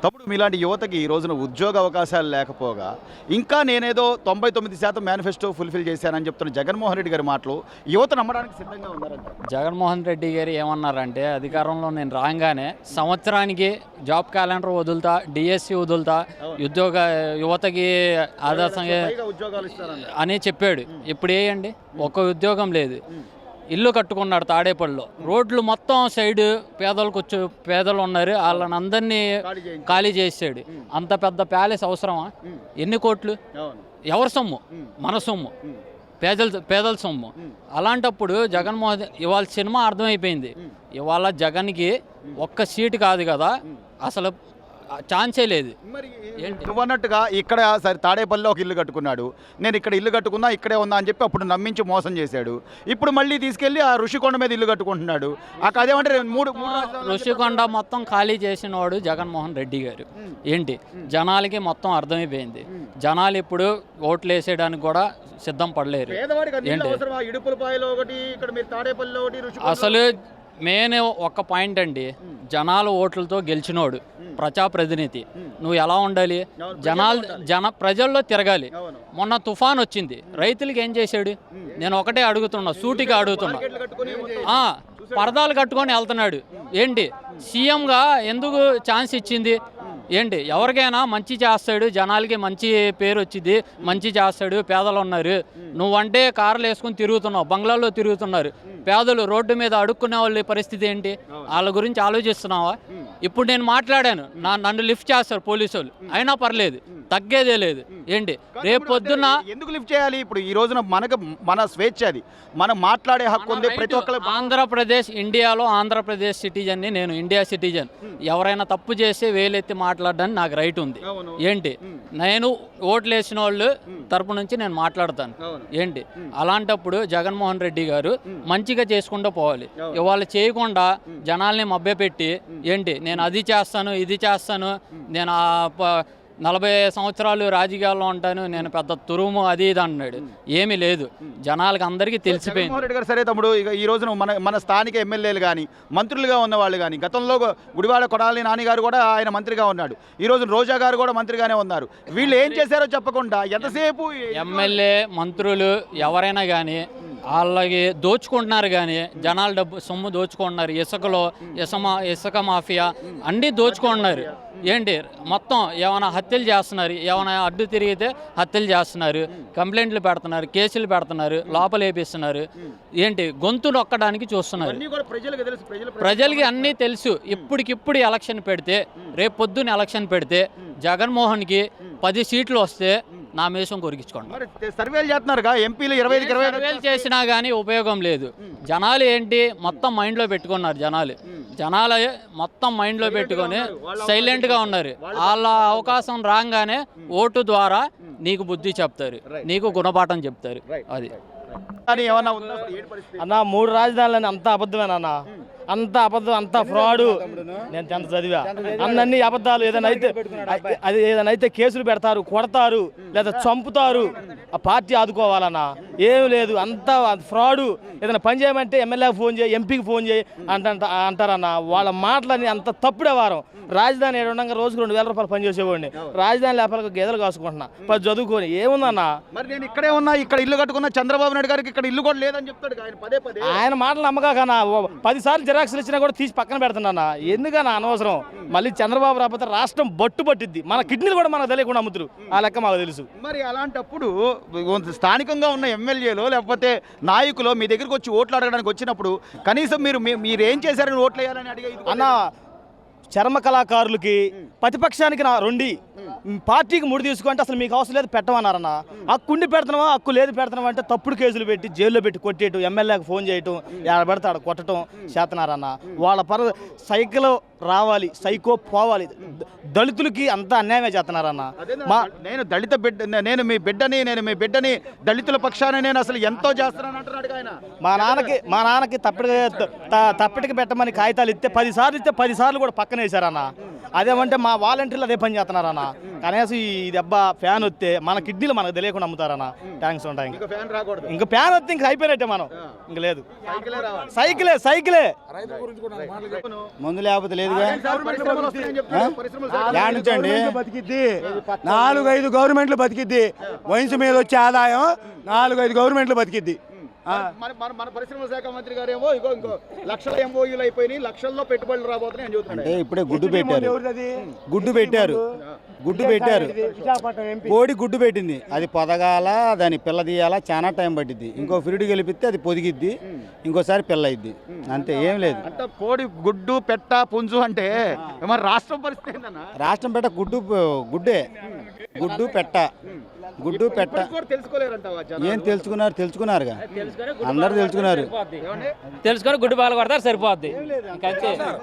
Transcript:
తప్పుడు మీలాంటి యువతకి ఈ రోజున ఉద్యోగ అవకాశాలు లేకపోగా ఇంకా నేనేదో 99% మేనిఫెస్టో ఫుల్ఫిల్ చేశానని చెప్తున్న జగన్మోహన్ రెడ్డి గారి మాటలు యువత నమ్మడానికి సిద్ధంగా ఉన్నారంట. జగన్మోహన్ రెడ్డి గారు ఏమన్నారంటే అధికారంలో నేను రాగానే సంవత్సరానికి జాబ్ క్యాలెండర్ వదులుతా, డిఎస్సి వదులుతా, యువతకి ఆదర్శంగా ఉద్యోగాలు ఇస్తారని అని చెప్పాడు. ఇప్పుడు ఏంటి, ఒక్క ఉద్యోగం లేదు. ఇల్లు కట్టుకున్నాడు తాడేపల్లిలో, రోడ్లు మొత్తం సైడ్ పేదలు ఉన్నారు, వాళ్ళని అందరినీ ఖాళీ చేసాడు. అంత పెద్ద ప్యాలెస్ అవసరమా? ఎన్ని కోట్లు? ఎవరి సొమ్ము? మన సొమ్ము, పేదల సొమ్ము. అలాంటప్పుడు జగన్మోహన్ ఇవాళ సినిమా అర్థమైపోయింది. ఇవాళ జగన్కి ఒక్క సీటు కాదు కదా, అసలు ఛాన్సే లేదు. నువ్వు అన్నట్టుగా ఇక్కడ సరే తాడేపల్లిలో ఒక ఇల్లు కట్టుకున్నాడు, నేను ఇక్కడ ఇల్లు కట్టుకున్నా ఇక్కడే ఉన్నా అని చెప్పి అప్పుడు నమ్మించి మోసం చేశాడు. ఇప్పుడు మళ్ళీ తీసుకెళ్ళి ఆ ఋషికొండ మీద ఇల్లు కట్టుకుంటున్నాడు. అదేమంటే మూడు ఋషికొండ మొత్తం ఖాళీ చేసిన వాడు జగన్మోహన్ రెడ్డి గారు. ఏంటి, జనాలకి మొత్తం అర్థమైపోయింది. జనాలు ఇప్పుడు ఓట్లు వేసేయడానికి కూడా సిద్ధం పడలేరు. అసలు మెయిన్ ఒక పాయింట్ అండి, జనాల ఓట్లతో గెలిచినోడు ప్రజాప్రతినిధి. నువ్వు ఎలా ఉండాలి? ప్రజల్లో తిరగాలి. మొన్న తుఫాన్ వచ్చింది, రైతులకి ఏం చేశాడు? నేను ఒకటే అడుగుతున్నా, సూటిగా అడుగుతున్నా. పరదాలు కట్టుకొని వెళ్తున్నాడు. ఏంటి, సీఎంగా ఎందుకు ఛాన్స్ ఇచ్చింది? ఏంటి, ఎవరికైనా మంచి చేస్తాడు, జనాలకి మంచి పేరు వచ్చింది, మంచి చేస్తాడు. పేదలు ఉన్నారు, నువ్వంటే కార్లు వేసుకుని తిరుగుతున్నావు, బంగ్లాల్లో తిరుగుతున్నారు. పేదలు రోడ్డు మీద అడుక్కునే వాళ్ళ పరిస్థితి ఏంటి? వాళ్ళ గురించి ఆలోచిస్తున్నావా? ఇప్పుడు నేను మాట్లాడాను, నన్ను లిఫ్ట్ చేస్తారు పోలీసు వాళ్ళు, అయినా పర్లేదు, తగ్గేదే లేదు. ఏంటి, రేపు పొద్దున్న ఎందుకు లిఫ్ట్ చేయాలి? ఇప్పుడు ఈ రోజున మన స్వేచ్ఛ, అది మనం మాట్లాడే హక్కు ఉంది ప్రతి ఒక్కరు. ఆంధ్రప్రదేశ్, ఇండియాలో ఆంధ్రప్రదేశ్ సిటిజన్ని నేను, ఇండియా సిటిజన్. ఎవరైనా తప్పు చేస్తే వేలెత్తి మాట్లాడడానికి నాకు రైట్ ఉంది. ఏంటి, నేను ఓట్లు వేసిన వాళ్ళు తరపు నుంచి నేను మాట్లాడతాను. ఏంటి, అలాంటప్పుడు జగన్మోహన్ రెడ్డి గారు మంచిగా చేసుకుంటూ పోవాలి. ఇవాళ చేయకుండా జనాల్ని మభ్యపెట్టి, ఏంటి నేను అది చేస్తాను, ఇది చేస్తాను, నేను 40 సంవత్సరాలు రాజకీయాల్లో ఉంటాను, నేను పెద్ద తురుము అది ఇది అన్నాడు. ఏమీ లేదు, జనాలకు అందరికీ తెలిసిపోయింది. సరే తమ్ముడు, ఇక ఈ రోజున మన స్థానిక ఎమ్మెల్యేలు కానీ, మంత్రులుగా ఉన్న వాళ్ళు కానీ, గతంలో గుడివాడ కొడాలి నాని గారు కూడా ఆయన మంత్రిగా ఉన్నాడు, ఈ రోజు రోజా గారు కూడా మంత్రిగానే ఉన్నారు. వీళ్ళు ఏం చేశారో చెప్పకుండా ఎంతసేపు ఎమ్మెల్యే మంత్రులు ఎవరైనా కానీ వాళ్ళకి దోచుకుంటున్నారు, కానీ జనాల సొమ్ము దోచుకుంటున్నారు. ఇసుక మాఫియా అన్నీ దోచుకుంటున్నారు. ఏంటి, మొత్తం ఏమైనా హత్యలు చేస్తున్నారు, ఏమైనా అడ్డు తిరిగితే హత్యలు చేస్తున్నారు, కంప్లైంట్లు పెడుతున్నారు, కేసులు పెడుతున్నారు, లోపల వేపిస్తున్నారు. ఏంటి, గొంతు నొక్కడానికి చూస్తున్నారు. ప్రజలకి అన్నీ తెలుసు. ఇప్పటికిప్పుడు ఎలక్షన్ పెడితే, రేపు పొద్దున్న ఎలక్షన్ పెడితే జగన్మోహన్కి 10 సీట్లు వస్తే నా మేషం కొరికించుకోండి. సర్వేలు చేస్తున్నారుగా, ఎంపీలు 25 సర్వేలు చేసినా కానీ ఉపయోగం లేదు. జనాలు ఏంటి మొత్తం మైండ్లో పెట్టుకున్నారు. జనాలు మొత్తం మైండ్లో పెట్టుకొని సైలెంట్గా ఉన్నారు. వాళ్ళ అవకాశం రాగానే ఓటు ద్వారా నీకు బుద్ధి చెప్తారు, నీకు గుణపాఠం చెప్తారు. అది అన్న, 3 రాజధానులని అంత అబద్ధమేనా? అంత అబద్ధం, అంత ఫ్రాడు. నేను 10th చదివా. అన్నీ అబద్ధాలు. ఏదైనా అయితే కేసులు పెడతారు, కొడతారు, లేదా చంపుతారు. ఆ పార్టీ ఆదుకోవాలన్నా ఏమి లేదు, అంత ఫ్రాడు. ఏదైనా పని చేయమంటే ఎమ్మెల్యేకి ఫోన్ చేయి, ఎంపీకి ఫోన్ చేయి అంటారన్న. వాళ్ళ మాటలని అంత తప్పుడే వారం. రాజధాని ఉండగా రోజుకు 2000 రూపాయలు పని చేసేవాడిని, రాజధాని లేపాలకు గేదెలు కాసుకుంటున్నా, చదువుకొని ఏముందన్నా. మరి నేను ఇక్కడే ఉన్నా, ఇక్కడ ఇల్లు కట్టుకున్నా, చంద్రబాబు నాయుడు గారికి ఇక్కడ ఇల్లు కూడా లేదని చెప్తాడు ఆయన. ఆయన మాటలు నమ్మకన్నా 10 సార్లు జిరాక్స్లు ఇచ్చినా కూడా తీసి పక్కన పెడుతున్నా. ఎందుకన్నా అనవసరం? మళ్ళీ చంద్రబాబు రాకపోతే రాష్ట్రం పట్టిద్ది. మన కిడ్నీలు కూడా మనకు తెలియకుండా అమ్ముతురు, ఆ లెక్క మాకు తెలుసు. మరి అలాంటప్పుడు స్థానికంగా ఉన్న ఎమ్మెల్యేలు లేకపోతే నాయకులు మీ దగ్గరికి వచ్చి ఓట్లు అడగడానికి వచ్చినప్పుడు కనీసం మీరు ఏం చేశారని ఓట్లు వేయాలని అడిగే అన్న, చర్మ కళాకారులకి ప్రతిపక్షానికి 2, పార్టీకి 3 తీసుకుంటే అసలు మీకు అవసరం లేదు పెట్టమన్నారన్న. హక్కుండి పెడుతున్నావా, హక్కు లేదు పెడుతున్నావా అంటే తప్పుడు కేసులు పెట్టి జైల్లో పెట్టి కొట్టేయటం, ఎమ్మెల్యేకి ఫోన్ చేయటం, ఎక్కడ పెడితే ఆడ కొట్టడం చేస్తున్నారన్న. వాళ్ళ సైకిల్ రావాలి, సైకో పోవాలి. దళితులకి అంతా అన్యాయమే చేస్తున్నారన్న. నేను మీ బిడ్డని దళితుల పక్షాన నేను అసలు ఎంతో చేస్తున్నాను అంటున్నాడు ఆయన. మా నాన్నకి తప్పిటికి పెట్టమని కాగితాలు ఇస్తే 10 సార్లు ఇస్తే 10 సార్లు కూడా పక్కన వేశారన్న. అదేమంటే మా వాలంటీర్లు అదే పని చేస్తున్నారన్న. కనీసం ఈ దెబ్బ ఫ్యాన్ వస్తే మన కిడ్నీలు మనకు తెలియకుండా అమ్ముతారన్న. ట్యాంక్స్ ఉంటాయి. ఇంకా ఫ్యాన్ రాకూడదు. ఇంకా ఫ్యాన్ వస్తే ఇంకా అయిపోయినట్టే మనం. ఇంక లేదు, సైకిలే రావాలి. సైకిలే మందు లేకపోతే లేదుగా. పరిశ్రమలు వస్తాయని చెప్తున్నారు. పరిశ్రమలు యాడించండి బతికిద్ది, 4-5 గవర్నమెంట్లు బతికిద్ది. వయసు మీద వచ్చే ఆదాయం 4-5 గవర్నమెంట్లు బతికిద్ది. మన పరిశ్రమల శాఖ మంత్రి గారేమో ఇంకో లక్షల ఎంఓయూలు అయిపోయినాయి, లక్షల్లో పెట్టుబడులు రాబోతున్నాయి అని చెబుతున్నాడు. అంటే ఇప్పుడే గుడ్డు పెట్టారు కోడి గుడ్డు పెట్టింది. అది పొదగాల, దాని పిల్ల తీయాలా, చాలా టైం పట్టిద్ది. ఇంకో ఫిరిడి గెలిపిస్తే అది పొదిగిద్ది, ఇంకోసారి పిల్ల అయింది. అంతే, ఏం లేదు. అంటే కోడి గుడ్డు పెట్ట పుంజు అంటే మరి రాష్ట్రం పరిస్థితి ఏంటన్నా? రాష్ట్రం పెట్ట గుడ్డే గుడ్డు పెట్ట తెలుసుకోలేరంటావా? ఏం తెలుసుకున్నారుగా, అందరు తెలుసుకున్నారు. తెలుసుకొని గుడ్డు బాగా కొడతారు, సరిపోద్ది. ఇంకంతే.